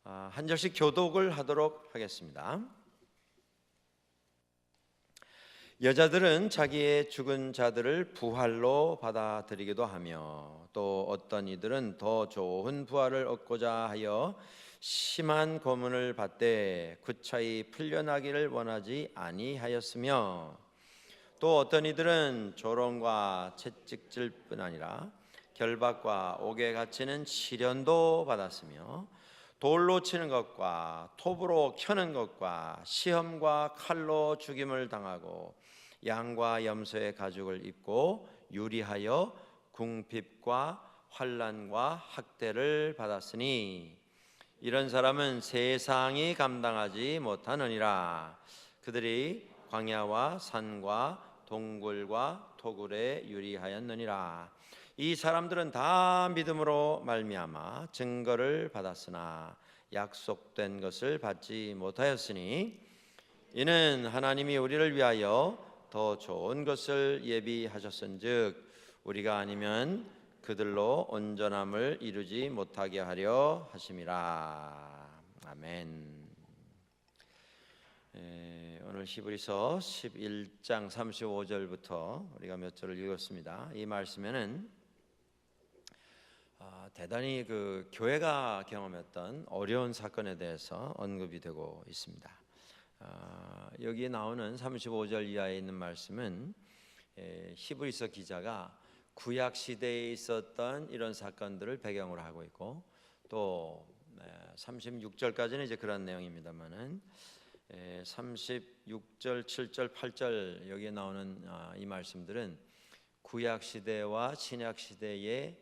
한 절씩 교독을 하도록 하겠습니다. 여자들은 자기의 죽은 자들을 부활로 받아들이기도 하며 또 어떤 이들은 더 좋은 부활을 얻고자 하여 심한 고문을 받되 구차히 풀려나기를 원하지 아니하였으며 또 어떤 이들은 조롱과 채찍질뿐 아니라 결박과 옥에 갇히는 시련도 받았으며 돌로 치는 것과 톱으로 켜는 것과 시험과 칼로 죽임을 당하고 양과 염소의 가죽을 입고 유리하여 궁핍과 환난과 학대를 받았으니 이런 사람은 세상이 감당하지 못하느니라. 그들이 광야와 산과 동굴과 토굴에 유리하였느니라. 이 사람들은 다 믿음으로 말미암아 증거를 받았으나 약속된 것을 받지 못하였으니 이는 하나님이 우리를 위하여 더 좋은 것을 예비하셨은즉 우리가 아니면 그들로 온전함을 이루지 못하게 하려 하심이라. 아멘. 오늘 히브리서 11장 35절부터 우리가 몇 절을 읽었습니다. 이 말씀에는 대단히 그 교회가 경험했던 어려운 사건에 대해서 언급이 되고 있습니다. 여기에 나오는 35절 이하에 있는 말씀은 히브리서 기자가 구약 시대에 있었던 이런 사건들을 배경으로 하고 있고 또 36절까지는 이제 그런 내용입니다만은 36절, 7절, 8절 여기에 나오는 이 말씀들은 구약 시대와 신약 시대의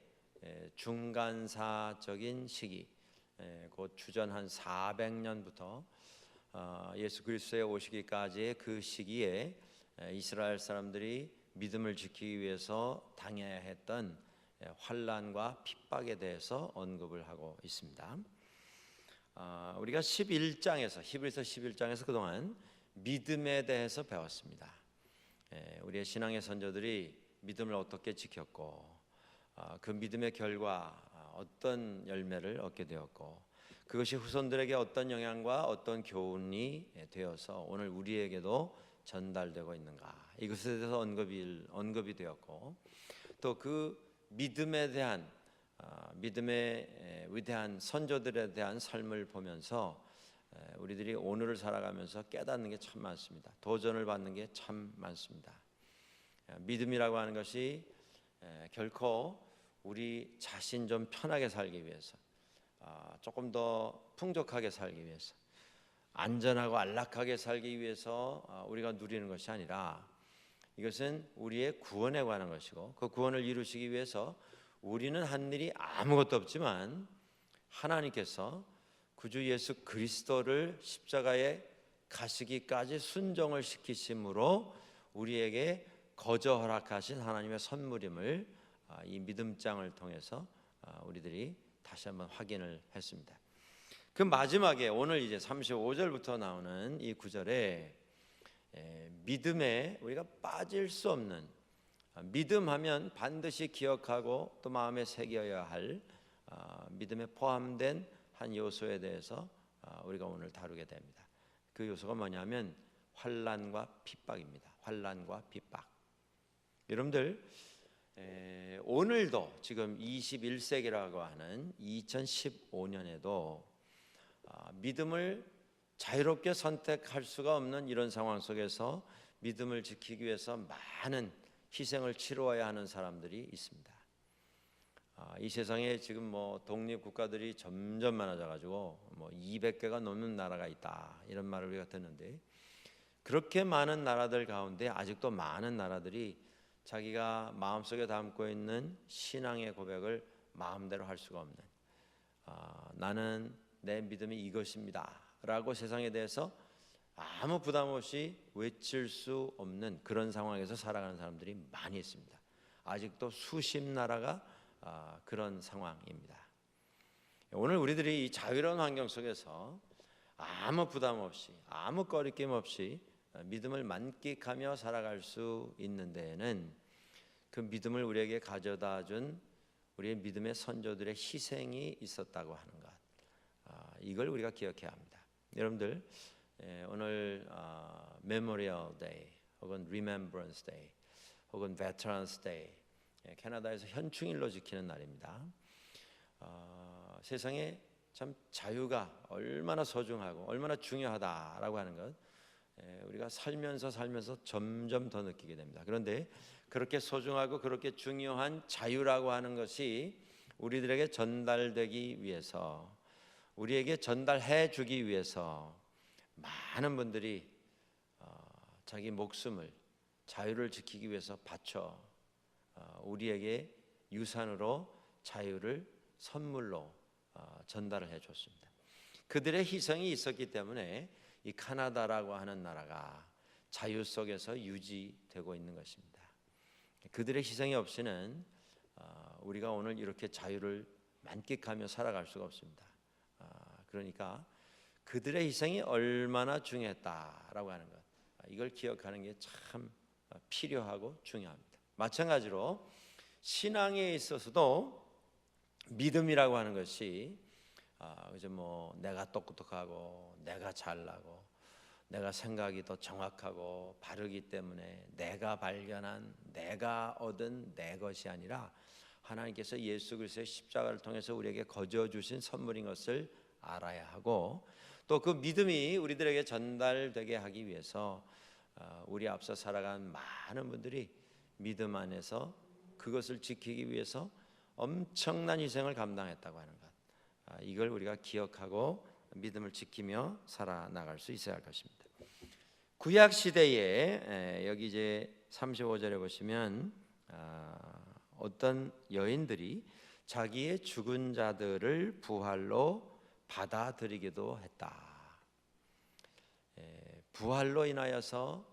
중간사적인 시기, 곧 주전 한 400년부터 예수 그리스도의 오시기까지의 그 시기에 이스라엘 사람들이 믿음을 지키기 위해서 당해야 했던 환난과 핍박에 대해서 언급을 하고 있습니다. 우리가 11장에서 히브리서 11장에서 그동안 믿음에 대해서 배웠습니다. 우리의 신앙의 선조들이 믿음을 어떻게 지켰고 그 믿음의 결과 어떤 열매를 얻게 되었고 그것이 후손들에게 어떤 영향과 어떤 교훈이 되어서 오늘 우리에게도 전달되고 있는가, 이것에 대해서 언급이 되었고 또 그 믿음에 대한 믿음의 위대한 선조들에 대한 삶을 보면서 우리들이 오늘을 살아가면서 깨닫는 게 참 많습니다. 도전을 받는 게 참 많습니다. 믿음이라고 하는 것이 결코 우리 자신 좀 편하게 살기 위해서, 조금 더 풍족하게 살기 위해서, 안전하고 안락하게 살기 위해서 우리가 누리는 것이 아니라 이것은 우리의 구원에 관한 것이고 그 구원을 이루시기 위해서 우리는 한 일이 아무것도 없지만 하나님께서 구주 예수 그리스도를 십자가에 가시기까지 순종을 시키심으로 우리에게 거저 허락하신 하나님의 선물임을 이 믿음장을 통해서 우리들이 다시 한번 확인을 했습니다. 그 마지막에 오늘 이제 35절부터 나오는 이 구절에 믿음에 우리가 빠질 수 없는, 믿음하면 반드시 기억하고 또 마음에 새겨야 할 믿음에 포함된 한 요소에 대해서 우리가 오늘 다루게 됩니다. 그 요소가 뭐냐면 환난과 핍박입니다. 환난과 핍박. 여러분들 오늘도 지금 21세기라고 하는 2015년에도 믿음을 자유롭게 선택할 수가 없는 이런 상황 속에서 믿음을 지키기 위해서 많은 희생을 치루어야 하는 사람들이 있습니다. 이 세상에 지금 뭐 독립 국가들이 점점 많아져 가지고 뭐 200개가 넘는 나라가 있다, 이런 말을 우리가 듣는데 그렇게 많은 나라들 가운데 아직도 많은 나라들이 자기가 마음속에 담고 있는 신앙의 고백을 마음대로 할 수가 없는, 나는 내 믿음이 이것입니다 라고 세상에 대해서 아무 부담 없이 외칠 수 없는 그런 상황에서 살아가는 사람들이 많이 있습니다. 아직도 수십 나라가 그런 상황입니다. 오늘 우리들이 이 자유로운 환경 속에서 아무 부담 없이, 아무 꺼리낌 없이 믿음을 만끽하며 살아갈 수 있는 데에는 그 믿음을 우리에게 가져다 준 우리의 믿음의 선조들의 희생이 있었다고 하는 것, 이걸 우리가 기억해야 합니다. 여러분들 오늘 메모리얼 데이 혹은 리멤버런스 데이 혹은 베테런스 데이 캐나다에서 현충일로 지키는 날입니다. 세상에 참 자유가 얼마나 소중하고 얼마나 중요하다라고 하는 것 우리가 살면서 점점 더 느끼게 됩니다. 그런데 그렇게 소중하고 그렇게 중요한 자유라고 하는 것이 우리들에게 전달되기 위해서 우리에게 전달해 주기 위해서 많은 분들이 자기 목숨을 자유를 지키기 위해서 바쳐 우리에게 유산으로 자유를 선물로 전달을 해 줬습니다. 그들의 희생이 있었기 때문에 이 카나다라고 하는 나라가 자유 속에서 유지되고 있는 것입니다. 그들의 희생이 없이는 우리가 오늘 이렇게 자유를 만끽하며 살아갈 수가 없습니다. 그러니까 그들의 희생이 얼마나 중요했다라고 하는 것 이걸 기억하는 게 참 필요하고 중요합니다. 마찬가지로 신앙에 있어서도 믿음이라고 하는 것이 이제 뭐 내가 똑똑하고 내가 잘나고 내가 생각이 더 정확하고 바르기 때문에 내가 발견한 내가 얻은 내 것이 아니라 하나님께서 예수 그리스도의 십자가를 통해서 우리에게 거저 주신 선물인 것을 알아야 하고 또 그 믿음이 우리들에게 전달되게 하기 위해서 우리 앞서 살아간 많은 분들이 믿음 안에서 그것을 지키기 위해서 엄청난 희생을 감당했다고 하는 것 이걸 우리가 기억하고 믿음을 지키며 살아나갈 수 있어야 할 것입니다. 구약 시대에 여기 이제 35절에 보시면 어떤 여인들이 자기의 죽은 자들을 부활로 받아들이기도 했다. 부활로 인하여서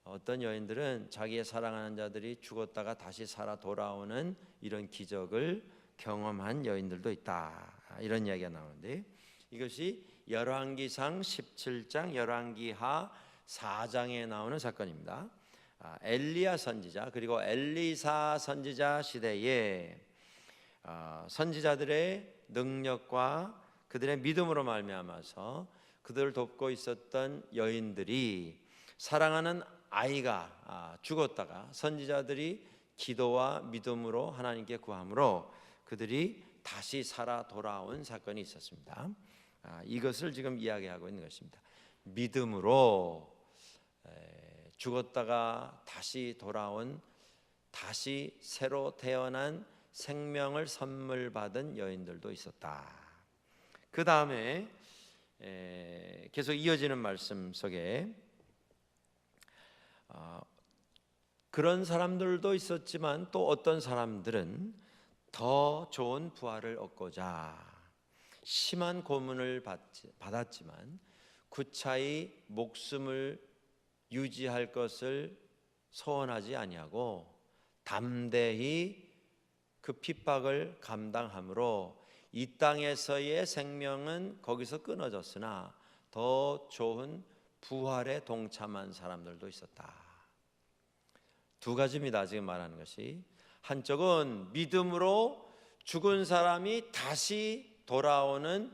어떤 여인들은 자기의 사랑하는 자들이 죽었다가 다시 살아 돌아오는 이런 기적을 경험한 여인들도 있다. 이런 이야기가 나오는데 이것이 열왕기상 17장 열왕기하 4장에 나오는 사건입니다. 엘리야 선지자 그리고 엘리사 선지자 시대에 선지자들의 능력과 그들의 믿음으로 말미암아서 그들을 돕고 있었던 여인들이 사랑하는 아이가 죽었다가 선지자들이 기도와 믿음으로 하나님께 구함으로 그들이 다시 살아 돌아온 사건이 있었습니다. 이것을 지금 이야기하고 있는 것입니다. 믿음으로 죽었다가 다시 돌아온 다시 새로 태어난 생명을 선물 받은 여인들도 있었다. 그 다음에 계속 이어지는 말씀 속에 그런 사람들도 있었지만 또 어떤 사람들은 더 좋은 부활을 얻고자 심한 고문을 받았지만 구차히 목숨을 유지할 것을 소원하지 아니하고 담대히 그 핍박을 감당함으로 이 땅에서의 생명은 거기서 끊어졌으나 더 좋은 부활에 동참한 사람들도 있었다. 두 가지입니다. 지금 말하는 것이 한쪽은 믿음으로 죽은 사람이 다시 돌아오는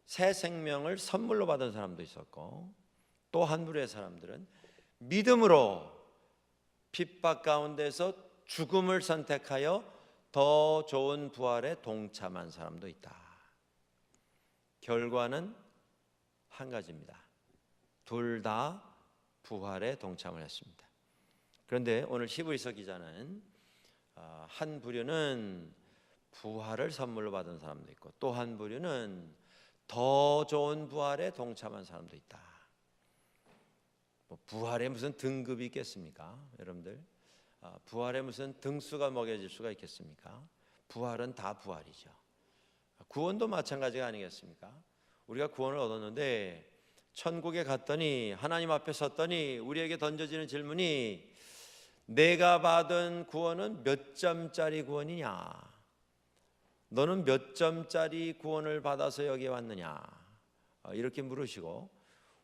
새 생명을 선물로 받은 사람도 있었고 또 한 부류의 사람들은 믿음으로 핍박 가운데서 죽음을 선택하여 더 좋은 부활에 동참한 사람도 있다. 결과는 한 가지입니다. 둘 다 부활에 동참을 했습니다. 그런데 오늘 히브리서 기자는 한 부류는 부활을 선물로 받은 사람도 있고 또 한 부류는 더 좋은 부활에 동참한 사람도 있다. 부활에 무슨 등급이 있겠습니까? 여러분들 부활에 무슨 등수가 먹여질 수가 있겠습니까? 부활은 다 부활이죠. 구원도 마찬가지가 아니겠습니까? 우리가 구원을 얻었는데 천국에 갔더니 하나님 앞에 섰더니 우리에게 던져지는 질문이 내가 받은 구원은 몇 점짜리 구원이냐? 너는 몇 점짜리 구원을 받아서 여기 왔느냐? 이렇게 물으시고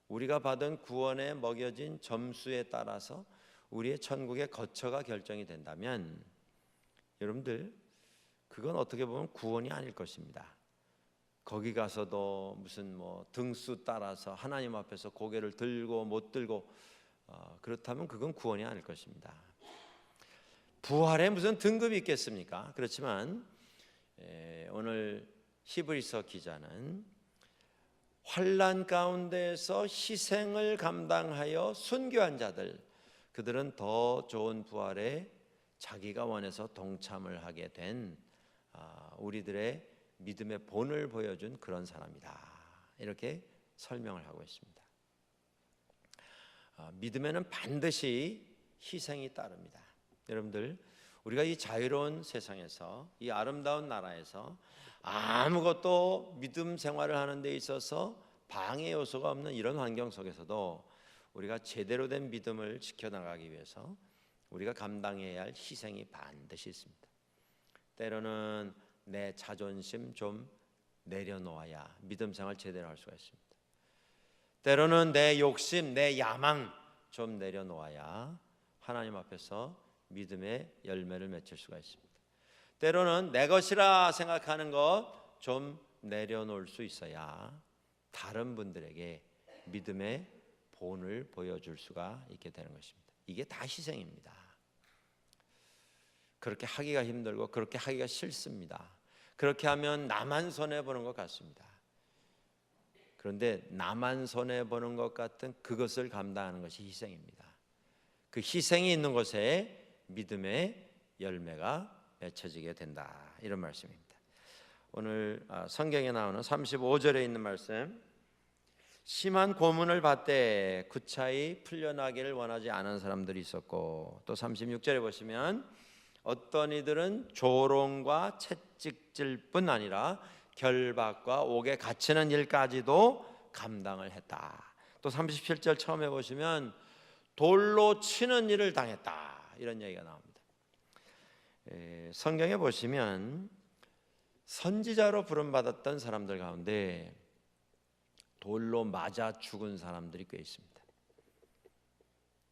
우리가 받은 구원에 먹여진 점수에 따라서 우리의 천국의 거처가 결정이 된다면 여러분들 그건 어떻게 보면 구원이 아닐 것입니다. 거기 가서도 무슨 뭐 등수 따라서 하나님 앞에서 고개를 들고 못 들고 그렇다면 그건 구원이 아닐 것입니다. 부활에 무슨 등급이 있겠습니까? 그렇지만 오늘 히브리서 기자는 환난 가운데에서 희생을 감당하여 순교한 자들, 그들은 더 좋은 부활에 자기가 원해서 동참을 하게 된 우리들의 믿음의 본을 보여준 그런 사람이다, 이렇게 설명을 하고 있습니다. 믿음에는 반드시 희생이 따릅니다. 여러분들, 우리가 이 자유로운 세상에서, 이 아름다운 나라에서 아무것도 믿음 생활을 하는 데 있어서 방해 요소가 없는 이런 환경 속에서도 우리가 제대로 된 믿음을 지켜나가기 위해서 우리가 감당해야 할 희생이 반드시 있습니다. 때로는 내 자존심 좀 내려놓아야 믿음 생활 제대로 할 수가 있습니다. 때로는 내 욕심, 내 야망 좀 내려놓아야 하나님 앞에서 믿음의 열매를 맺을 수가 있습니다. 때로는 내 것이라 생각하는 것 좀 내려놓을 수 있어야 다른 분들에게 믿음의 본을 보여줄 수가 있게 되는 것입니다. 이게 다 희생입니다. 그렇게 하기가 힘들고 그렇게 하기가 싫습니다. 그렇게 하면 나만 손해보는 것 같습니다. 그런데 나만 손해보는 것 같은 그것을 감당하는 것이 희생입니다. 그 희생이 있는 곳에 믿음의 열매가 맺혀지게 된다, 이런 말씀입니다. 오늘 성경에 나오는 35절에 있는 말씀, 심한 고문을 받되 구차히 풀려나기를 원하지 않은 사람들이 있었고, 또 36절에 보시면 어떤 이들은 조롱과 채찍질 뿐 아니라 결박과 옥에 갇히는 일까지도 감당을 했다. 또 37절 처음에 보시면 돌로 치는 일을 당했다, 이런 얘기가 나옵니다. 성경에 보시면 선지자로 부름받았던 사람들 가운데 돌로 맞아 죽은 사람들이 꽤 있습니다.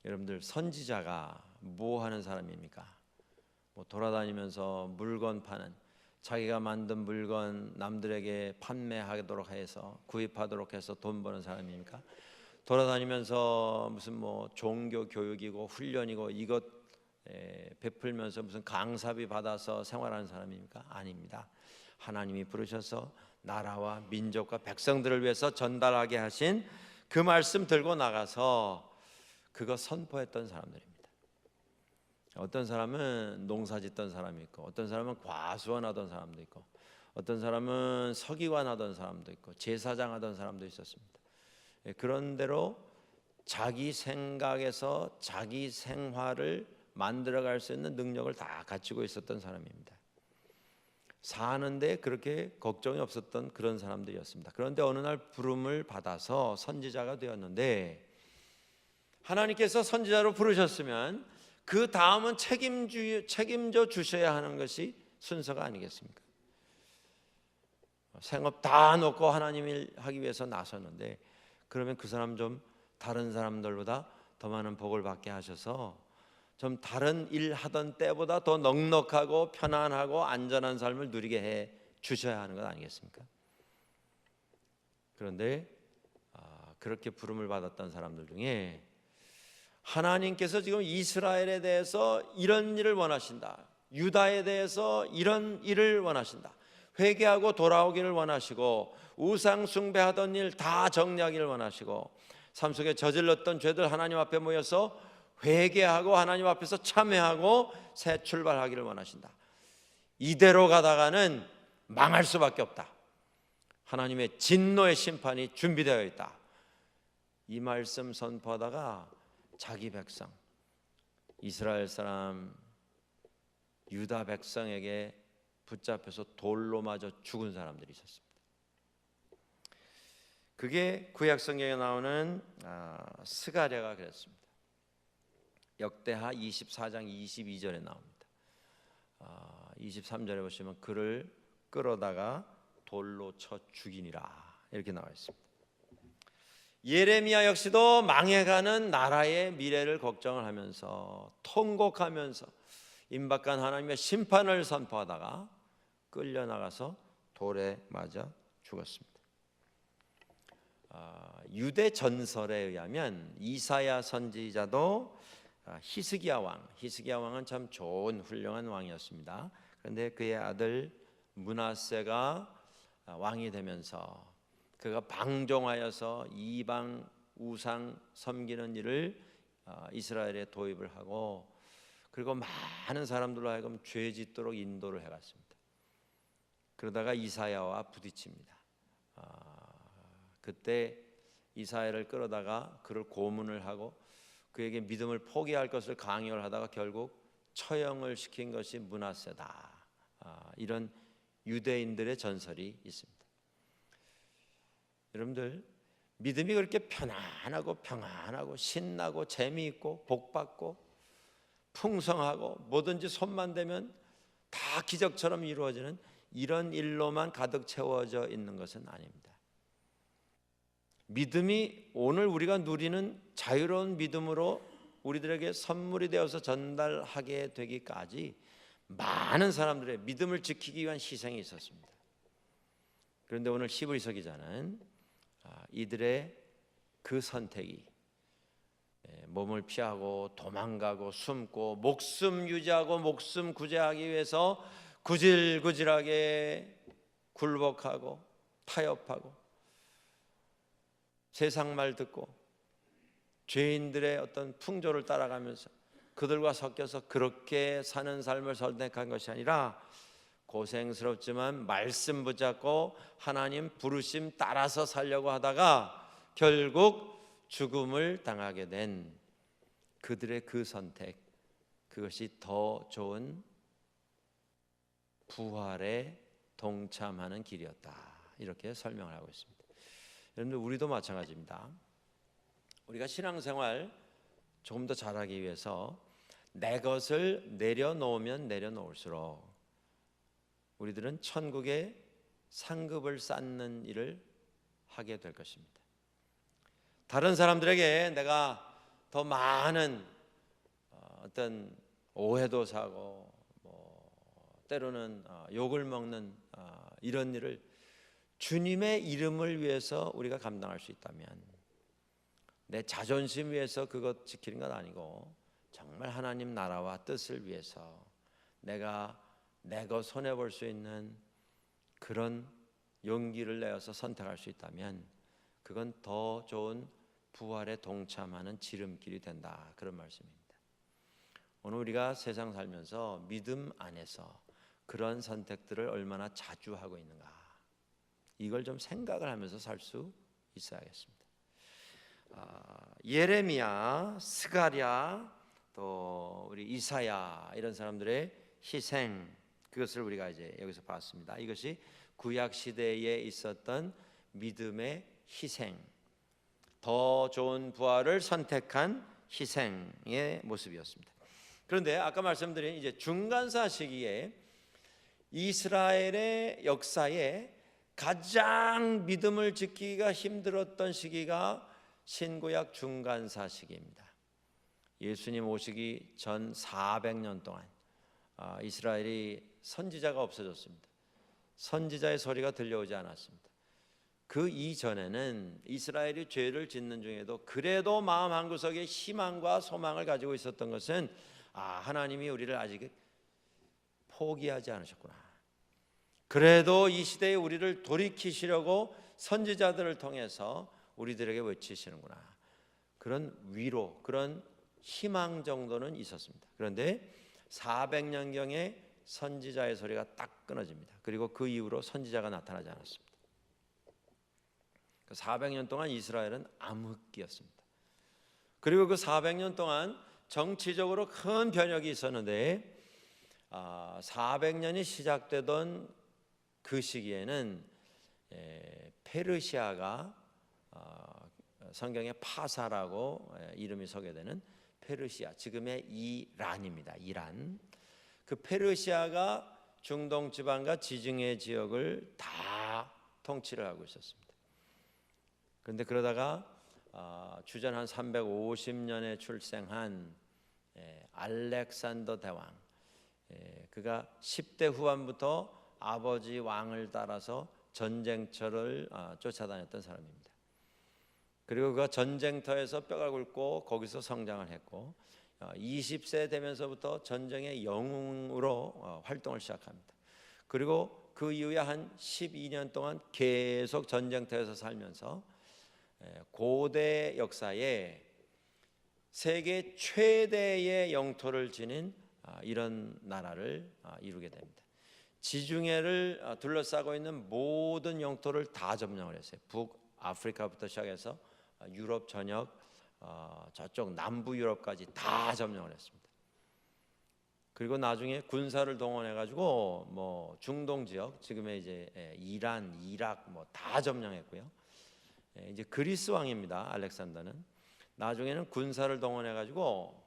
여러분들, 선지자가 뭐 하는 사람입니까? 뭐 돌아다니면서 물건 파는, 자기가 만든 물건 남들에게 판매하도록 해서 구입하도록 해서 돈 버는 사람입니까? 돌아다니면서 무슨 뭐 종교 교육이고 훈련이고 이것 베풀면서 무슨 강사비 받아서 생활하는 사람입니까? 아닙니다. 하나님이 부르셔서 나라와 민족과 백성들을 위해서 전달하게 하신 그 말씀 들고 나가서 그거 선포했던 사람들입니다. 어떤 사람은 농사 짓던 사람이 있고, 어떤 사람은 과수원 하던 사람도 있고, 어떤 사람은 서기관 하던 사람도 있고, 제사장 하던 사람도 있었습니다. 그런 대로 자기 생각에서 자기 생활을 만들어갈 수 있는 능력을 다 갖추고 있었던 사람입니다. 사는데 그렇게 걱정이 없었던 그런 사람들이었습니다. 그런데 어느 날 부름을 받아서 선지자가 되었는데, 하나님께서 선지자로 부르셨으면 그 다음은 책임져 주셔야 하는 것이 순서가 아니겠습니까? 생업 다 놓고 하나님 일 하기 위해서 나섰는데, 그러면 그 사람 좀 다른 사람들보다 더 많은 복을 받게 하셔서 좀 다른 일 하던 때보다 더 넉넉하고 편안하고 안전한 삶을 누리게 해 주셔야 하는 것 아니겠습니까? 그런데 그렇게 부름을 받았던 사람들 중에 하나님께서 지금 이스라엘에 대해서 이런 일을 원하신다, 유다에 대해서 이런 일을 원하신다, 회개하고 돌아오기를 원하시고 우상 숭배하던 일 다 정리하기를 원하시고 삶 속에 저질렀던 죄들 하나님 앞에 모여서 회개하고 하나님 앞에서 참회하고 새 출발하기를 원하신다. 이대로 가다가는 망할 수밖에 없다. 하나님의 진노의 심판이 준비되어 있다. 이 말씀 선포하다가 자기 백성, 이스라엘 사람, 유다 백성에게 붙잡혀서 돌로 맞아 죽은 사람들이 있었습니다. 그게 구약 성경에 나오는 스가랴가 그랬습니다. 역대하 24장 22절에 나옵니다. 23절에 보시면 그를 끌어다가 돌로 쳐 죽이니라, 이렇게 나와 있습니다. 예레미야 역시도 망해가는 나라의 미래를 걱정을 하면서 통곡하면서 임박한 하나님의 심판을 선포하다가 끌려나가서 돌에 맞아 죽었습니다. 유대 전설에 의하면 이사야 선지자도 히스기야 왕은 참 좋은 훌륭한 왕이었습니다. 그런데 그의 아들 므낫세가 왕이 되면서 그가 방종하여서 이방 우상 섬기는 일을 이스라엘에 도입을 하고, 그리고 많은 사람들로 하여금 죄 짓도록 인도를 해갔습니다. 그러다가 이사야와 부딪힙니다. 그때 이사야를 끌어다가 그를 고문을 하고 그에게 믿음을 포기할 것을 강요를 하다가 결국 처형을 시킨 것이 므낫세다. 이런 유대인들의 전설이 있습니다. 여러분들, 믿음이 그렇게 편안하고 신나고 재미있고 복받고 풍성하고 뭐든지 손만 대면 다 기적처럼 이루어지는 이런 일로만 가득 채워져 있는 것은 아닙니다. 믿음이 오늘 우리가 누리는 자유로운 믿음으로 우리들에게 선물이 되어서 전달하게 되기까지 많은 사람들의 믿음을 지키기 위한 희생이 있었습니다. 그런데 오늘 히브리서 기자는 이들의 그 선택이 몸을 피하고 도망가고 숨고 목숨 유지하고 목숨 구제하기 위해서 구질구질하게 굴복하고 타협하고 세상 말 듣고 죄인들의 어떤 풍조를 따라가면서 그들과 섞여서 그렇게 사는 삶을 선택한 것이 아니라 고생스럽지만 말씀 붙잡고 하나님 부르심 따라서 살려고 하다가 결국 죽음을 당하게 된 그들의 그 선택, 그것이 더 좋은 부활에 동참하는 길이었다, 이렇게 설명을 하고 있습니다. 여러분들, 우리도 마찬가지입니다. 우리가 신앙생활 조금 더 잘하기 위해서 내 것을 내려놓으면 내려놓을수록 우리들은 천국의 상급을 쌓는 일을 하게 될 것입니다. 다른 사람들에게 내가 더 많은 어떤 오해도 사고 때로는 욕을 먹는 이런 일을 주님의 이름을 위해서 우리가 감당할 수 있다면, 내 자존심 위해서 그것 지키는 건 아니고 정말 하나님 나라와 뜻을 위해서 내가 내 것 손해볼 수 있는 그런 용기를 내어서 선택할 수 있다면 그건 더 좋은 부활에 동참하는 지름길이 된다, 그런 말씀입니다. 오늘 우리가 세상 살면서 믿음 안에서 그런 선택들을 얼마나 자주 하고 있는가, 이걸 좀 생각을 하면서 살 수 있어야겠습니다. 예레미야, 스가랴, 또 우리 이사야, 이런 사람들의 희생, 그것을 우리가 이제 여기서 봤습니다. 이것이 구약 시대에 있었던 믿음의 희생, 더 좋은 부활을 선택한 희생의 모습이었습니다. 그런데 아까 말씀드린 이제 중간사 시기에 이스라엘의 역사에 가장 믿음을 지키기가 힘들었던 시기가 신구약 중간사 시기입니다. 예수님 오시기 전 400년 동안 이스라엘이 선지자가 없어졌습니다. 선지자의 소리가 들려오지 않았습니다. 그 이전에는 이스라엘이 죄를 짓는 중에도 그래도 마음 한구석에 희망과 소망을 가지고 있었던 것은 하나님이 우리를 아직 포기하지 않으셨구나, 그래도 이 시대에 우리를 돌이키시려고 선지자들을 통해서 우리들에게 외치시는구나, 그런 위로, 그런 희망 정도는 있었습니다. 그런데 400년경에 선지자의 소리가 딱 끊어집니다. 그리고 그 이후로 선지자가 나타나지 않았습니다. 400년 동안 이스라엘은 암흑기였습니다. 그리고 그 400년 동안 정치적으로 큰 변혁이 있었는데 400년이 시작되던 그 시기에는 페르시아가 성경에 파사라고 이름이 소개되는 페르시아, 지금의 이란입니다. 이란. 그 페르시아가 중동 지방과 지중해 지역을 다 통치를 하고 있었습니다. 그런데 그러다가 주전 한 350년에 출생한 알렉산더 대왕, 그가 10대 후반부터 아버지 왕을 따라서 전쟁터를 쫓아다녔던 사람입니다. 그리고 그 전쟁터에서 뼈가 굵고 거기서 성장을 했고 20세 되면서부터 전쟁의 영웅으로 활동을 시작합니다. 그리고 그 이후에 한 12년 동안 계속 전쟁터에서 살면서 고대 역사에 세계 최대의 영토를 지닌 이런 나라를 이루게 됩니다. 지중해를 둘러싸고 있는 모든 영토를 다 점령을 했어요. 북아프리카부터 시작해서 유럽 전역, 저쪽 남부 유럽까지 다 점령을 했습니다. 그리고 나중에 군사를 동원해 가지고 뭐 중동 지역, 지금의 이제 이란, 이라크 뭐 다 점령했고요. 이제 그리스 왕입니다. 알렉산더는 나중에는 군사를 동원해 가지고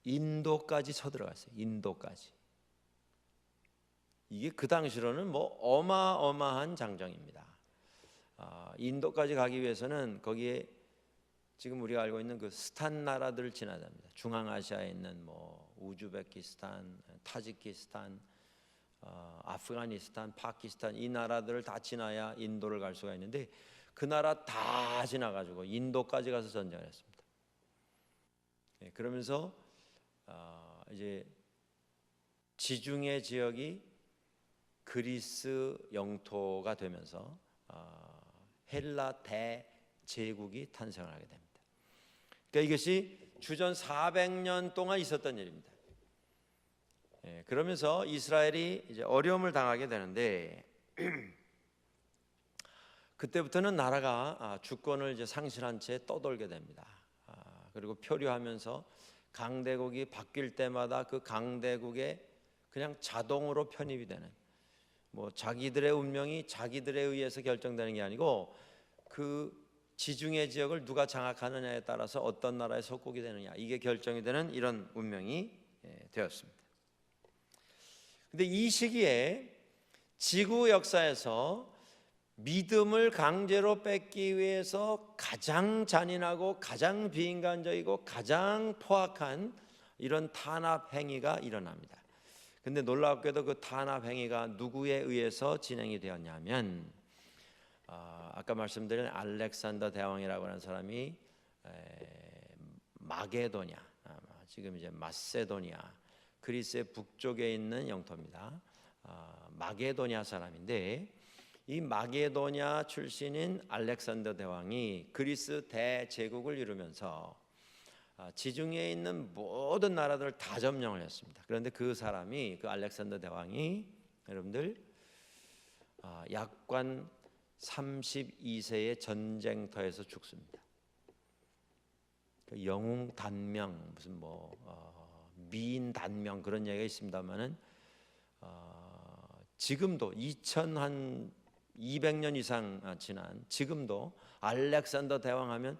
인도까지 쳐들어갔어요. 인도까지. 이게 그 당시로는 뭐 어마어마한 장정입니다. 인도까지 가기 위해서는 거기에 지금 우리가 알고 있는 그 스탄 나라들을 지나야 됩니다. 중앙아시아에 있는 뭐 우즈베키스탄, 타지키스탄, 아프가니스탄, 파키스탄 이 나라들을 다 지나야 인도를 갈 수가 있는데 그 나라 다 지나가지고 인도까지 가서 전쟁을 했습니다. 그러면서 이제 지중해 지역이 그리스 영토가 되면서 헬라 대제국이 탄생을 하게 됩니다. 그러니까 이것이 주전 400년 동안 있었던 일입니다. 그러면서 이스라엘이 이제 어려움을 당하게 되는데 그때부터는 나라가 주권을 이제 상실한 채 떠돌게 됩니다. 그리고 표류하면서 강대국이 바뀔 때마다 그 강대국에 그냥 자동으로 편입이 되는 뭐 자기들의 운명이 자기들에 의해서 결정되는 게 아니고 그 지중해 지역을 누가 장악하느냐에 따라서 어떤 나라에 속국이 되느냐 이게 결정이 되는 이런 운명이 되었습니다. 근데 이 시기에 지구 역사에서 믿음을 강제로 뺏기 위해서 가장 잔인하고 가장 비인간적이고 가장 포악한 이런 탄압 행위가 일어납니다. 근데 놀랍게도 그 탄압 행위가 누구에 의해서 진행이 되었냐면 아까 말씀드린 알렉산더 대왕이라고 하는 사람이 마게도냐, 지금 이제 마세도니아, 그리스의 북쪽에 있는 영토입니다. 마게도냐 사람인데 이 마게도냐 출신인 알렉산더 대왕이 그리스 대제국을 이루면서 지중해에 있는 모든 나라들을 다 점령을 했습니다. 그런데 그 사람이 그 알렉산더 대왕이 여러분들 약관 32세의 전쟁터에서 죽습니다. 영웅 단명 무슨 미인 단명 그런 얘기가 있습니다만은 지금도 2200년 이상 지난 지금도 알렉산더 대왕 하면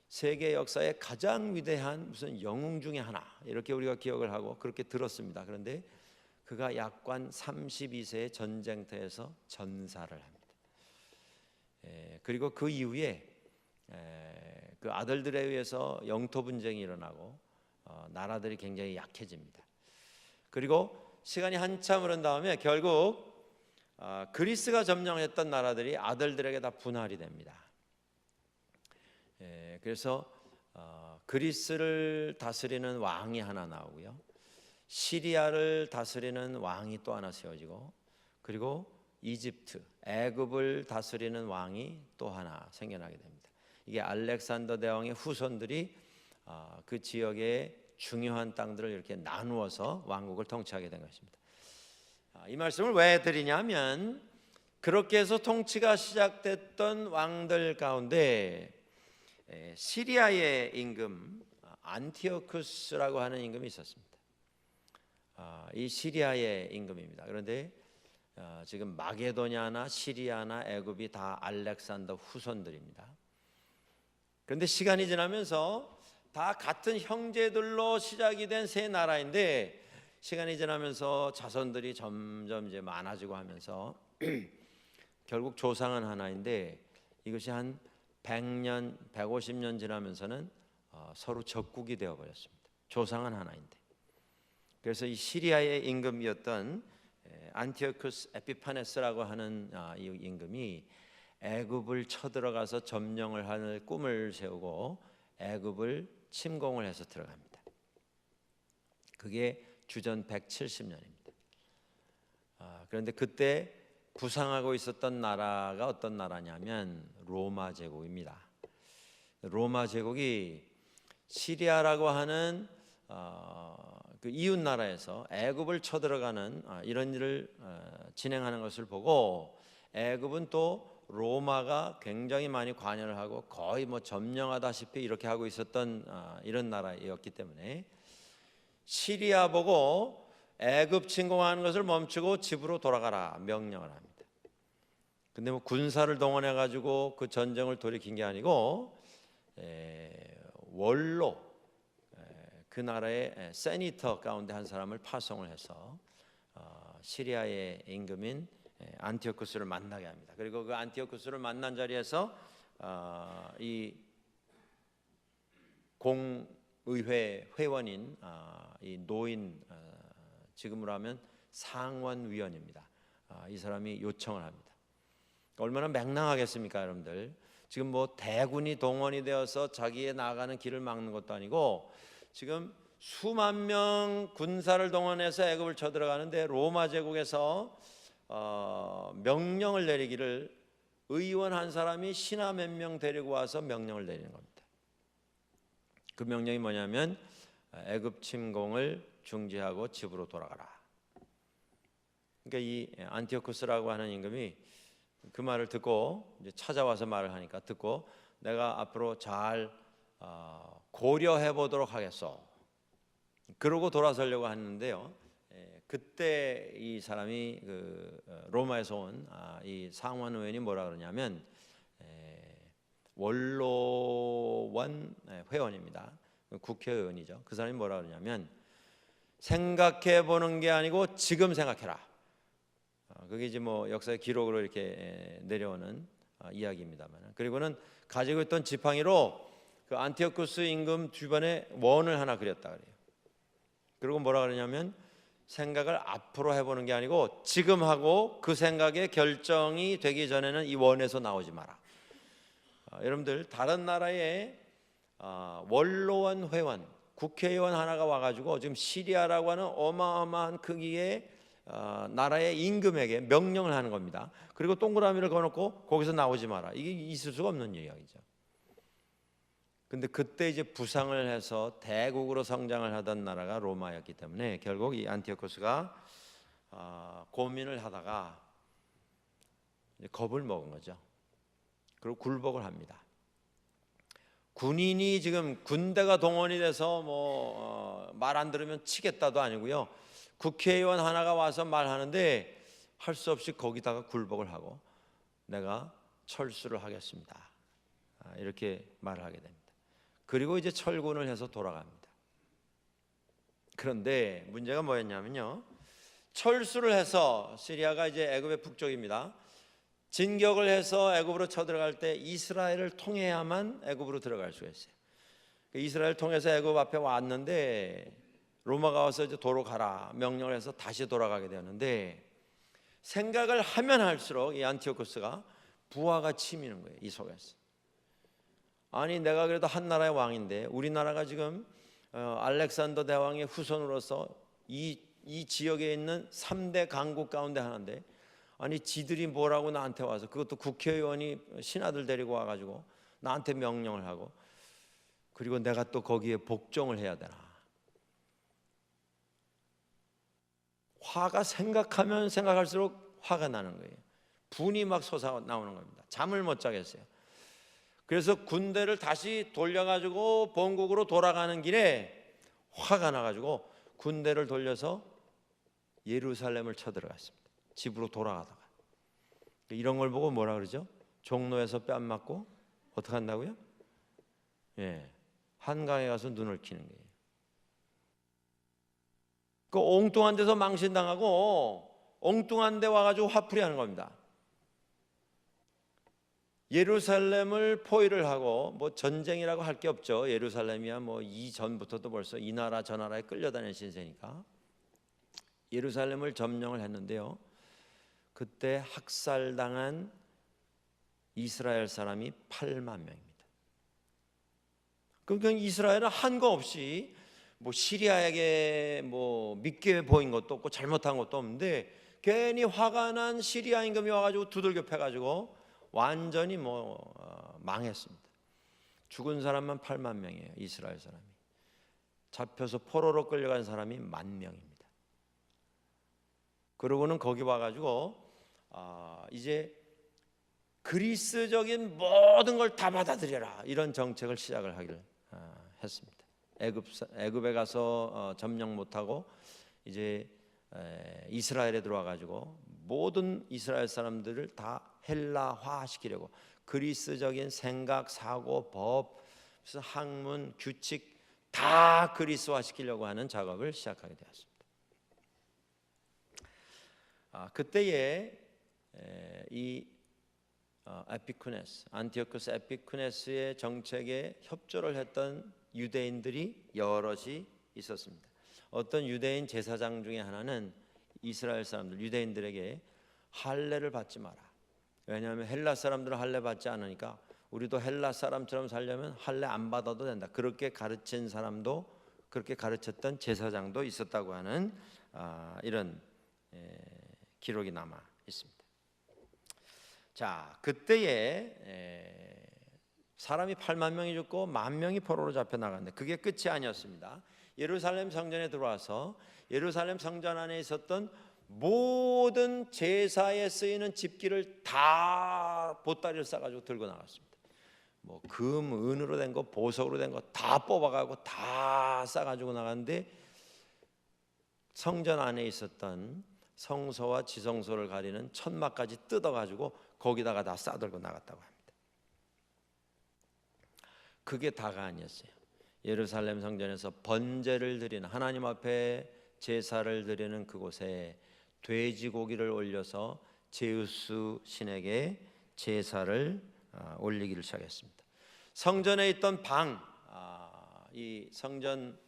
세계 역사의 가장 위대한 무슨 영웅 중에 하나 이렇게 우리가 기억을 하고 그렇게 들었습니다. 그런데 그가 약관 32세의 전쟁터에서 전사를 합니다. 그리고 그 이후에 그 아들들에 의해서 영토 분쟁이 일어나고 나라들이 굉장히 약해집니다. 그리고 시간이 한참 흐른 다음에 결국 그리스가 점령했던 나라들이 아들들에게 다 분할이 됩니다. 그래서 그리스를 다스리는 왕이 하나 나오고요, 시리아를 다스리는 왕이 또 하나 세워지고, 그리고 이집트, 애굽을 다스리는 왕이 또 하나 생겨나게 됩니다. 이게 알렉산더 대왕의 후손들이 그 지역의 중요한 땅들을 이렇게 나누어서 왕국을 통치하게 된 것입니다. 이 말씀을 왜 드리냐면 그렇게 해서 통치가 시작됐던 왕들 가운데 시리아의 임금 안티오쿠스라고 하는 임금이 있었습니다. 이 시리아의 임금입니다. 그런데 지금 마게도냐나 시리아나 애굽이 다 알렉산더 후손들입니다. 그런데 시간이 지나면서 다 같은 형제들로 시작이 된 세 나라인데 시간이 지나면서 자손들이 점점 이제 많아지고 하면서 결국 조상은 하나인데 이것이 한 100년, 150년 지나면서는 서로 적국이 되어버렸습니다. 조상은 하나인데. 그래서 이 시리아의 임금이었던 안티오쿠스 에피파네스라고 하는 이 임금이 애굽을 쳐들어가서 점령을 하는 꿈을 세우고 애굽을 침공을 해서 들어갑니다. 그게 주전 170년입니다. 그런데 그때 부상하고 있었던 나라가 어떤 나라냐면 로마 제국입니다. 로마 제국이 시리아라고 하는 그 이웃 나라에서 애굽을 쳐들어가는 이런 일을 진행하는 것을 보고 애굽은 또 로마가 굉장히 많이 관여를 하고 거의 뭐 점령하다시피 이렇게 하고 있었던 이런 나라였기 때문에 시리아 보고 애굽 침공하는 것을 멈추고 집으로 돌아가라 명령을 합니다. 근데 뭐 군사를 동원해 가지고 그 전쟁을 돌이킨 게 아니고 원로 그 나라의 세니터 가운데 한 사람을 파송을 해서 시리아의 임금인 안티오쿠스를 만나게 합니다. 그리고 그 안티오쿠스를 만난 자리에서 이 공의회 회원인 이 노인 지금으로 하면 상원위원입니다. 이 사람이 요청을 합니다. 얼마나 맹랑하겠습니까, 여러분들? 지금 뭐 대군이 동원이 되어서 자기의 나가는 길을 막는 것도 아니고 지금 수만 명 군사를 동원해서 애굽을 쳐들어가는데 로마 제국에서 명령을 내리기를 의원 한 사람이 신하 몇 명 데리고 와서 명령을 내리는 겁니다. 그 명령이 뭐냐면 애굽 침공을 중지하고 집으로 돌아가라. 그러니까 이 안티오쿠스라고 하는 임금이 그 말을 듣고 이제 찾아와서 말을 하니까 듣고 내가 앞으로 잘 고려해 보도록 하겠소. 그러고 돌아서려고 하는데요. 그때 이 사람이 그 로마에서 온 이 상원 의원이 뭐라 그러냐면 원로원 회원입니다. 국회의원이죠. 그 사람이 뭐라 그러냐면 생각해 보는 게 아니고 지금 생각해라. 그게 이제 뭐 역사의 기록으로 이렇게 내려오는 이야기입니다만, 그리고는 가지고 있던 지팡이로 그 안티오쿠스 임금 주변에 원을 하나 그렸다 그래요. 그리고 뭐라 그러냐면 생각을 앞으로 해보는 게 아니고 지금 하고 그 생각의 결정이 되기 전에는 이 원에서 나오지 마라. 여러분들 다른 나라의 원로원 회원 국회의원 하나가 와가지고 지금 시리아라고 하는 어마어마한 크기의 나라의 임금에게 명령을 하는 겁니다. 그리고 동그라미를 그어놓고 거기서 나오지 마라. 이게 있을 수가 없는 이야기죠. 근데 그때 이제 부상을 해서 대국으로 성장을 하던 나라가 로마였기 때문에 결국 이 안티오쿠스가 고민을 하다가 겁을 먹은 거죠. 그리고 굴복을 합니다. 군인이 지금 군대가 동원이 돼서 뭐 말 안 들으면 치겠다도 아니고요. 국회의원 하나가 와서 말하는데 할 수 없이 거기다가 굴복을 하고 내가 철수를 하겠습니다. 이렇게 말을 하게 됩니다. 그리고 이제 철군을 해서 돌아갑니다. 그런데 문제가 뭐였냐면요. 철수를 해서 시리아가 이제 애굽의 북쪽입니다. 진격을 해서 애굽으로 쳐들어갈 때 이스라엘을 통해야만 애굽으로 들어갈 수가 있어요. 이스라엘 통해서 애굽 앞에 왔는데 로마가 와서 이제 도로 가라 명령을 해서 다시 돌아가게 되었는데 생각을 하면 할수록 이 안티오쿠스가 부하가 치미는 거예요. 이 속에서. 아니 내가 그래도 한 나라의 왕인데 우리나라가 지금 알렉산더 대왕의 후손으로서 이 지역에 있는 3대 강국 가운데 하나인데 아니 지들이 뭐라고 나한테 와서 그것도 국회의원이 신하들 데리고 와가지고 나한테 명령을 하고 그리고 내가 또 거기에 복종을 해야 되나. 화가 생각하면 생각할수록 화가 나는 거예요. 분이 막 솟아나오는 겁니다. 잠을 못 자겠어요. 그래서 군대를 다시 돌려가지고 본국으로 돌아가는 길에 화가 나가지고 군대를 돌려서 예루살렘을 쳐들어갔습니다. 집으로 돌아가다가. 이런 걸 보고 뭐라 그러죠? 종로에서 뺨 맞고 어떻게 한다고요? 한강에 가서 눈을 키는 거예요. 그 엉뚱한 데서 망신당하고 엉뚱한 데 와가지고 화풀이 하는 겁니다. 예루살렘을 포위를 하고 뭐 전쟁이라고 할 게 없죠. 예루살렘이야 뭐 이전부터도 벌써 이 나라 저 나라에 끌려다니는 신세니까 예루살렘을 점령을 했는데요. 그때 학살당한 이스라엘 사람이 8만 명입니다. 그러니까 이스라엘은 한 거 없이 뭐 시리아에게 뭐 믿게 보인 것도 없고 잘못한 것도 없는데 괜히 화가 난 시리아 임금이 와가지고 두들겨 패가지고 완전히 망했습니다. 죽은 사람만 8만 명이에요. 이스라엘 사람이. 잡혀서 포로로 끌려간 사람이 10,000명입니다. 그러고는 거기 와가지고 이제 그리스적인 모든 걸 다 받아들여라, 이런 정책을 시작을 하기를 했습니다. 애굽에 가서 점령 못하고 이제 이스라엘에 들어와가지고 모든 이스라엘 사람들을 다 헬라화 시키려고 그리스적인 생각, 사고, 법, 학문, 규칙 다 그리스화 시키려고 하는 작업을 시작하게 되었습니다. 그때에 이 안티오쿠스 에피쿠네스의 정책에 협조를 했던 유대인들이 여럿이 있었습니다. 어떤 유대인 제사장 중에 하나는 이스라엘 사람들, 유대인들에게 할례를 받지 마라. 왜냐하면 헬라 사람들은 할례 받지 않으니까 우리도 헬라 사람처럼 살려면 할례 안 받아도 된다. 그렇게 가르친 사람도, 그렇게 가르쳤던 제사장도 있었다고 하는 이런 기록이 남아 있습니다. 자, 그때에 사람이 8만 명이 죽고 10,000명이 포로로 잡혀 나갔는데 그게 끝이 아니었습니다. 예루살렘 성전에 들어와서 예루살렘 성전 안에 있었던 모든 제사에 쓰이는 집기를 다 보따리를 싸가지고 들고 나갔습니다. 뭐 금, 은으로 된 거, 보석으로 된 거 다 뽑아가고 다 싸가지고 나갔는데 성전 안에 있었던 성소와 지성소를 가리는 천막까지 뜯어가지고 거기다가 다 싸들고 나갔다고 합니다. 그게 다가 아니었어요. 예루살렘 성전에서 번제를 드리는, 하나님 앞에 제사를 드리는 그곳에 돼지고기를 올려서 제우스 신에게 제사를 올리기를 시작했습니다. 성전에 있던 방, 이 성전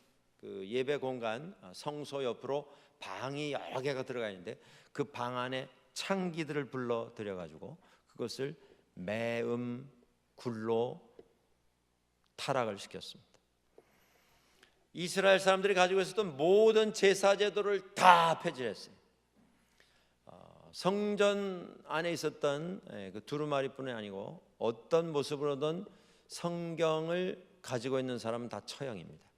그 예배 공간 성소 옆으로 방이 여러 개가 들어가 있는데 그 방 안에 창기들을 불러 들여가지고 그것을 매음 굴로 타락을 시켰습니다. 이스라엘 사람들이 가지고 있었던 모든 제사 제도를 다 폐지했어요. 성전 안에 있었던 그 두루마리뿐이 아니고 어떤 모습으로든 성경을 가지고 있는 사람은 다 처형입니다.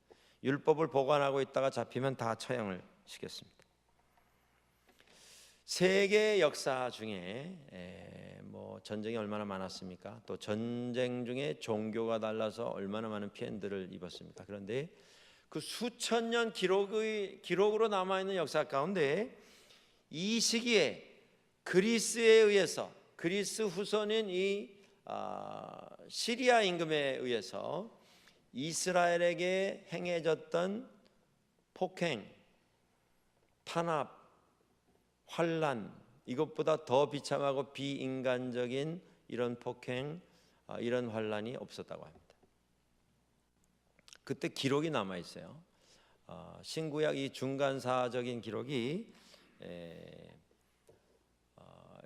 율법을 보관하고 있다가 잡히면 다 처형을 시켰습니다. 세계 역사 중에 뭐 전쟁이 얼마나 많았습니까? 또 전쟁 중에 종교가 달라서 얼마나 많은 피해들을 입었습니까? 그런데 그 수천 년 기록으로 남아있는 역사 가운데 이 시기에 그리스에 의해서, 그리스 후손인 이 시리아 임금에 의해서 이스라엘에게 행해졌던 폭행, 탄압, 환란, 이것보다 더 비참하고 비인간적인 이런 폭행, 이런 환란이 없었다고 합니다. 그때 기록이 남아 있어요. 신구약 이 중간사적인 기록이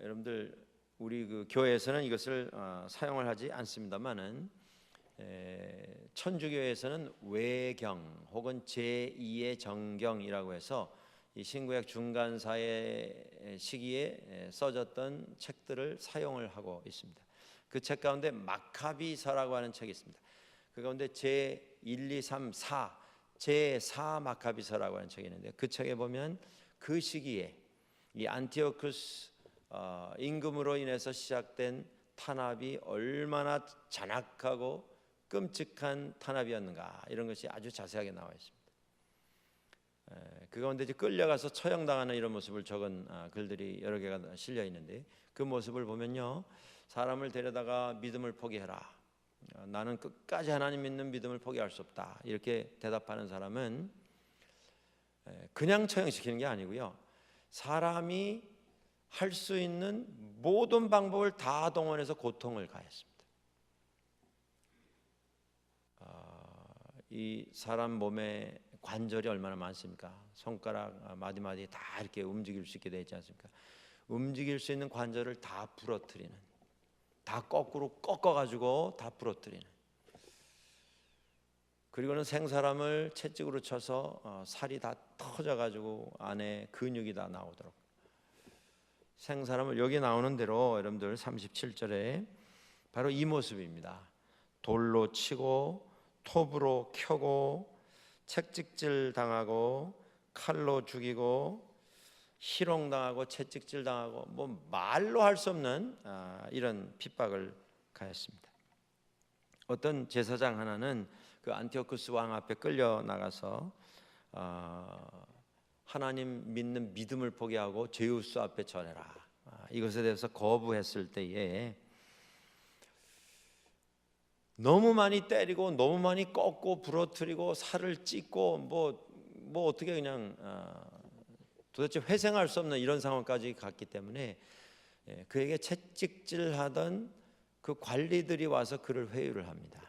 여러분들 우리 그 교회에서는 이것을 사용을 하지 않습니다만은 천주교에서는 외경 혹은 제2의 정경이라고 해서 이 신구약 중간사의 시기에 써졌던 책들을 사용을 하고 있습니다. 그 책 가운데 마카비서라고 하는 책이 있습니다. 그 가운데 제1, 2, 3, 4 제4 마카비서라고 하는 책이 있는데 그 책에 보면 그 시기에 이 안티오쿠스 임금으로 인해서 시작된 탄압이 얼마나 잔악하고 끔찍한 탄압이었는가, 이런 것이 아주 자세하게 나와 있습니다. 그 가운데 이제 끌려가서 처형당하는 이런 모습을 적은 글들이 여러 개가 실려 있는데 그 모습을 보면요, 사람을 데려다가 믿음을 포기해라, 나는 끝까지 하나님 믿는 믿음을 포기할 수 없다, 이렇게 대답하는 사람은 그냥 처형시키는 게 아니고요, 사람이 할 수 있는 모든 방법을 다 동원해서 고통을 가했습니다. 이 사람 몸에 관절이 얼마나 많습니까? 손가락 마디마디 다 이렇게 움직일 수 있게 되어 있지 않습니까? 움직일 수 있는 관절을 다 부러뜨리는, 다 거꾸로 꺾어가지고 다 부러뜨리는. 그리고는 생사람을 채찍으로 쳐서 살이 다 터져가지고 안에 근육이 다 나오도록. 생사람을 여기 나오는 대로 여러분들 37절에 바로 이 모습입니다. 돌로 치고 톱으로 켜고 채찍질 당하고 칼로 죽이고 희롱당하고 채찍질 당하고 뭐 말로 할 수 없는 이런 핍박을 가했습니다. 어떤 제사장 하나는 그 안티오쿠스 왕 앞에 끌려 나가서 하나님 믿는 믿음을 포기하고 제우스 앞에 절해라, 이것에 대해서 거부했을 때에 너무 많이 때리고 너무 많이 꺾고 부러뜨리고 살을 찢고 뭐 어떻게 그냥 도대체 회생할 수 없는 이런 상황까지 갔기 때문에 그에게 채찍질하던 그 관리들이 와서 그를 회유를 합니다.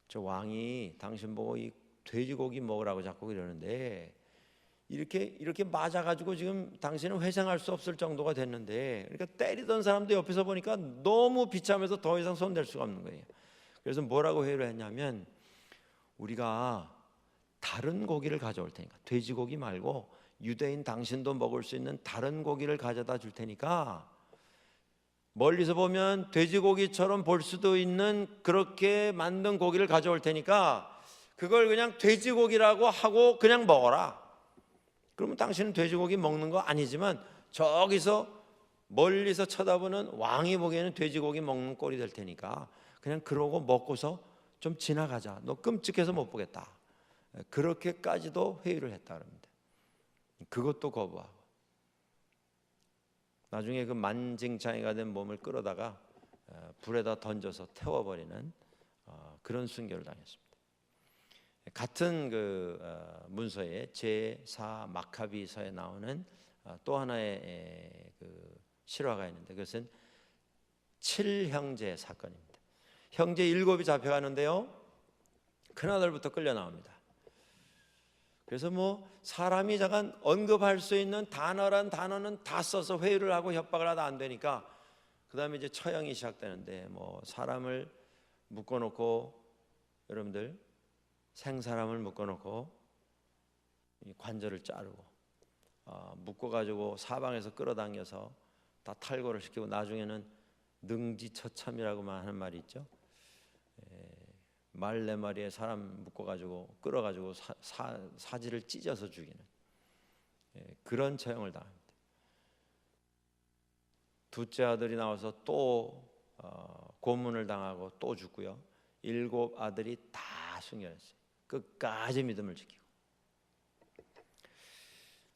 저 왕이 당신 보고 이 돼지고기 먹으라고 자꾸 이러는데 이렇게 맞아가지고 지금 당신은 회생할 수 없을 정도가 됐는데, 그러니까 때리던 사람도 옆에서 보니까 너무 비참해서 더 이상 손댈 수가 없는 거예요. 그래서 뭐라고 회유를 했냐면, 우리가 다른 고기를 가져올 테니까, 돼지고기 말고 유대인 당신도 먹을 수 있는 다른 고기를 가져다 줄 테니까, 멀리서 보면 돼지고기처럼 볼 수도 있는 그렇게 만든 고기를 가져올 테니까 그걸 그냥 돼지고기라고 하고 그냥 먹어라. 그러면 당신은 돼지고기 먹는 거 아니지만 저기서 멀리서 쳐다보는 왕이 보기에는 돼지고기 먹는 꼴이 될 테니까 그냥 그러고 먹고서 좀 지나가자. 너 끔찍해서 못 보겠다. 그렇게까지도 회유를 했다 그럽니다. 그것도 거부하고 나중에 그 만징창이가 된 몸을 끌어다가 불에다 던져서 태워버리는 그런 순교를 당했습니다. 같은 그 문서에 제4 마카비서에 나오는 또 하나의 그 실화가 있는데, 그것은 7형제 사건입니다. 형제 7이 잡혀가는데요, 큰아들부터 끌려 나옵니다. 그래서 뭐 사람이 잠깐 언급할 수 있는 단어란 단어는 다 써서 회유를 하고 협박을 하다 안 되니까 그 다음에 이제 처형이 시작되는데, 뭐 사람을 묶어놓고, 여러분들 생사람을 묶어놓고 관절을 자르고 묶어가지고 사방에서 끌어당겨서 다 탈거를 시키고, 나중에는 능지처참이라고만 하는 말이 있죠. 말 4마리에 사람 묶어가지고 끌어가지고 사지를 찢어서 죽이는 그런 처형을 당합니다. 둘째 아들이 나와서 또 고문을 당하고 또 죽고요. 7 아들이 다 순교했어요. 끝까지 믿음을 지키고.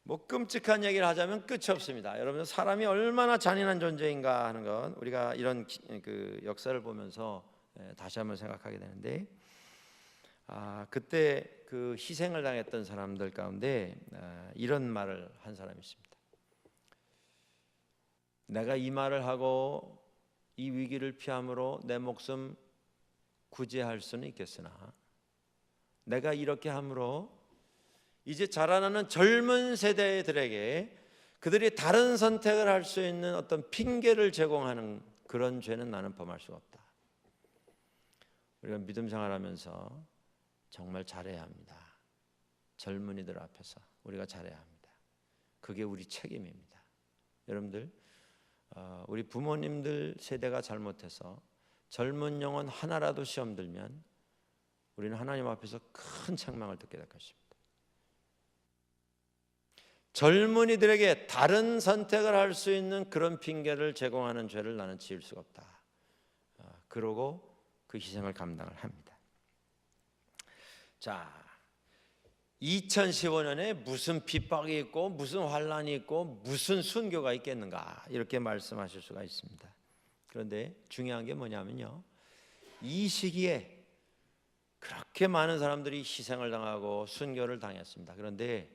뭐 끔찍한 얘기를 하자면 끝이 없습니다. 여러분, 사람이 얼마나 잔인한 존재인가 하는 건 우리가 이런 그 역사를 보면서 다시 한번 생각하게 되는데, 그때 그 희생을 당했던 사람들 가운데 이런 말을 한 사람이 있습니다. 내가 이 말을 하고 이 위기를 피함으로 내 목숨 구제할 수는 있겠으나, 내가 이렇게 함으로 이제 자라나는 젊은 세대들에게 그들이 다른 선택을 할 수 있는 어떤 핑계를 제공하는 그런 죄는 나는 범할 수가 없다. 우리가 믿음 생활하면서 정말 잘해야 합니다. 젊은이들 앞에서 우리가 잘해야 합니다. 그게 우리 책임입니다. 여러분들, 우리 부모님들 세대가 잘못해서 젊은 영혼 하나라도 시험 들면 우리는 하나님 앞에서 큰 책망을 듣게 될 것입니다. 젊은이들에게 다른 선택을 할 수 있는 그런 핑계를 제공하는 죄를 나는 지을 수가 없다. 그러고 그 희생을 감당을 합니다. 자, 2015년에 무슨 핍박이 있고 무슨 환란이 있고 무슨 순교가 있겠는가, 이렇게 말씀하실 수가 있습니다. 그런데 중요한 게 뭐냐면요, 이 시기에 그렇게 많은 사람들이 희생을 당하고 순교를 당했습니다. 그런데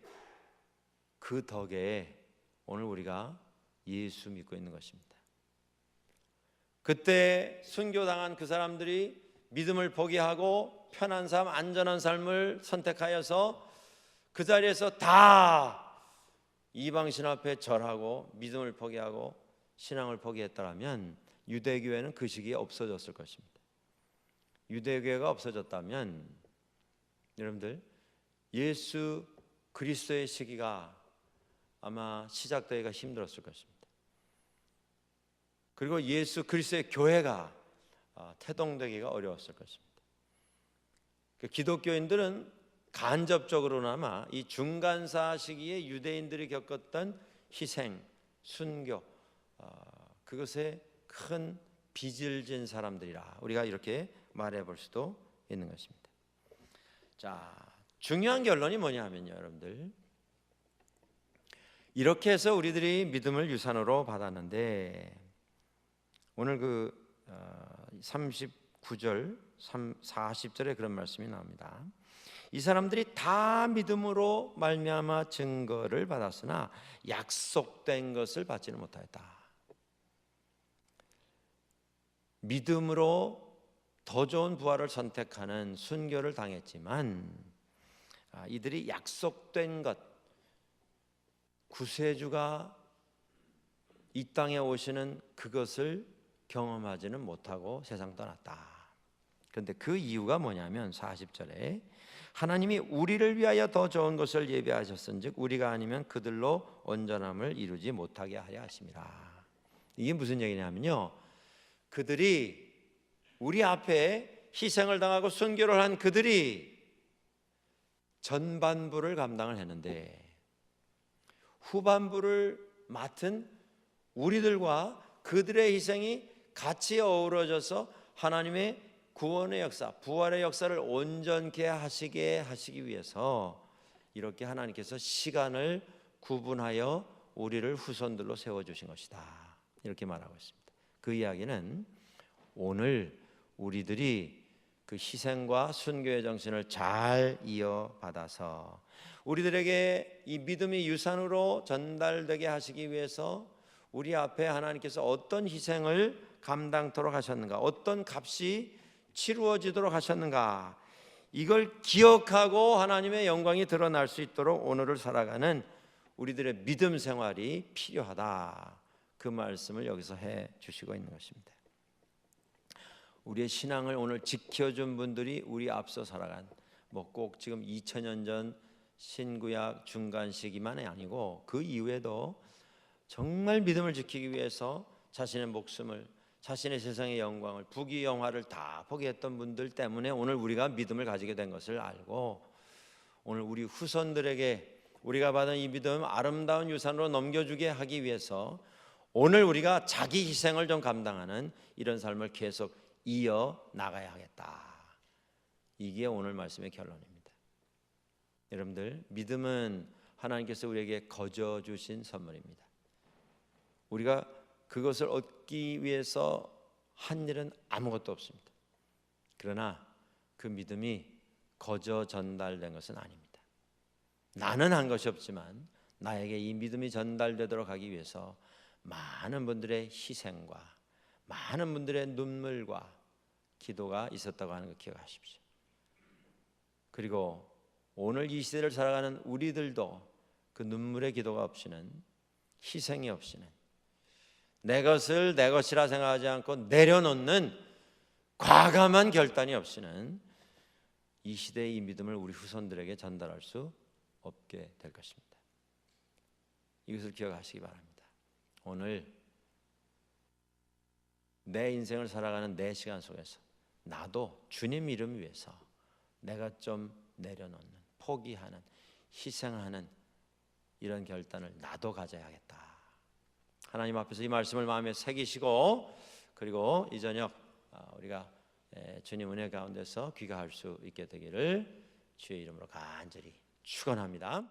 그 덕에 오늘 우리가 예수 믿고 있는 것입니다. 그때 순교당한 그 사람들이 믿음을 포기하고 편한 삶, 안전한 삶을 선택하여서 그 자리에서 다 이방신 앞에 절하고 믿음을 포기하고 신앙을 포기했다면 유대교회는 그 시기에 없어졌을 것입니다. 유대교회가 없어졌다면 여러분들 예수 그리스도의 시기가 아마 시작되기가 힘들었을 것입니다. 그리고 예수 그리스도의 교회가 태동되기가 어려웠을 것입니다. 기독교인들은 간접적으로나마 이 중간사 시기에 유대인들이 겪었던 희생, 순교, 그것에 큰 빚을 진 사람들이라 우리가 이렇게 말해볼 수도 있는 것입니다. 자, 중요한 결론이 뭐냐 하면요, 여러분들, 이렇게 해서 우리들이 믿음을 유산으로 받았는데 오늘 그 39절 40절에 그런 말씀이 나옵니다. 이 사람들이 다 믿음으로 말미암아 증거를 받았으나 약속된 것을 받지는 못하였다. 믿음으로 더 좋은 부활을 선택하는 순교를 당했지만 이들이 약속된 것, 구세주가 이 땅에 오시는 그것을 경험하지는 못하고 세상 떠났다. 그런데 그 이유가 뭐냐면 40절에 하나님이 우리를 위하여 더 좋은 것을 예비하셨은즉 우리가 아니면 그들로 온전함을 이루지 못하게 하려 하심이라. 이게 무슨 얘기냐면요, 그들이 우리 앞에 희생을 당하고 순교를 한 그들이 전반부를 감당을 했는데 후반부를 맡은 우리들과 그들의 희생이 같이 어우러져서 하나님의 구원의 역사, 부활의 역사를 온전케 하시기 위해서 이렇게 하나님께서 시간을 구분하여 우리를 후손들로 세워주신 것이다, 이렇게 말하고 있습니다. 그 이야기는 오늘 우리들이 그 희생과 순교의 정신을 잘 이어받아서 우리들에게 이 믿음이 유산으로 전달되게 하시기 위해서 우리 앞에 하나님께서 어떤 희생을 감당토록 하셨는가, 어떤 값이 치루어지도록 하셨는가, 이걸 기억하고 하나님의 영광이 드러날 수 있도록 오늘을 살아가는 우리들의 믿음 생활이 필요하다, 그 말씀을 여기서 해 주시고 있는 것입니다. 우리의 신앙을 오늘 지켜준 분들이 우리 앞서 살아간 꼭 지금 2000년 전 신구약 중간 시기만이 아니고 그 이후에도 정말 믿음을 지키기 위해서 자신의 목숨을, 자신의 세상의 영광을, 부귀영화를 다 포기했던 분들 때문에 오늘 우리가 믿음을 가지게 된 것을 알고 오늘 우리 후손들에게 우리가 받은 이 믿음 아름다운 유산으로 넘겨주게 하기 위해서 오늘 우리가 자기 희생을 좀 감당하는 이런 삶을 계속 이어나가야 하겠다. 이게 오늘 말씀의 결론입니다. 여러분들, 믿음은 하나님께서 우리에게 거저 주신 선물입니다. 우리가 그것을 얻기 위해서 한 일은 아무것도 없습니다. 그러나 그 믿음이 거저 전달된 것은 아닙니다. 나는 한 것이 없지만 나에게 이 믿음이 전달되도록 하기 위해서 많은 분들의 희생과 많은 분들의 눈물과 기도가 있었다고 하는 거 기억하십시오. 그리고 오늘 이 시대를 살아가는 우리들도 그 눈물의 기도가 없이는, 희생이 없이는, 내 것을 내 것이라 생각하지 않고 내려놓는 과감한 결단이 없이는 이 시대의 이 믿음을 우리 후손들에게 전달할 수 없게 될 것입니다. 이것을 기억하시기 바랍니다. 오늘 내 인생을 살아가는 내 시간 속에서 나도 주님 이름 위해서 내가 좀 내려놓는, 포기하는, 희생하는 이런 결단을 나도 가져야겠다. 하나님 앞에서 이 말씀을 마음에 새기시고 그리고 이 저녁 우리가 주님 은혜 가운데서 귀가할 수 있게 되기를 주의 이름으로 간절히 축원합니다.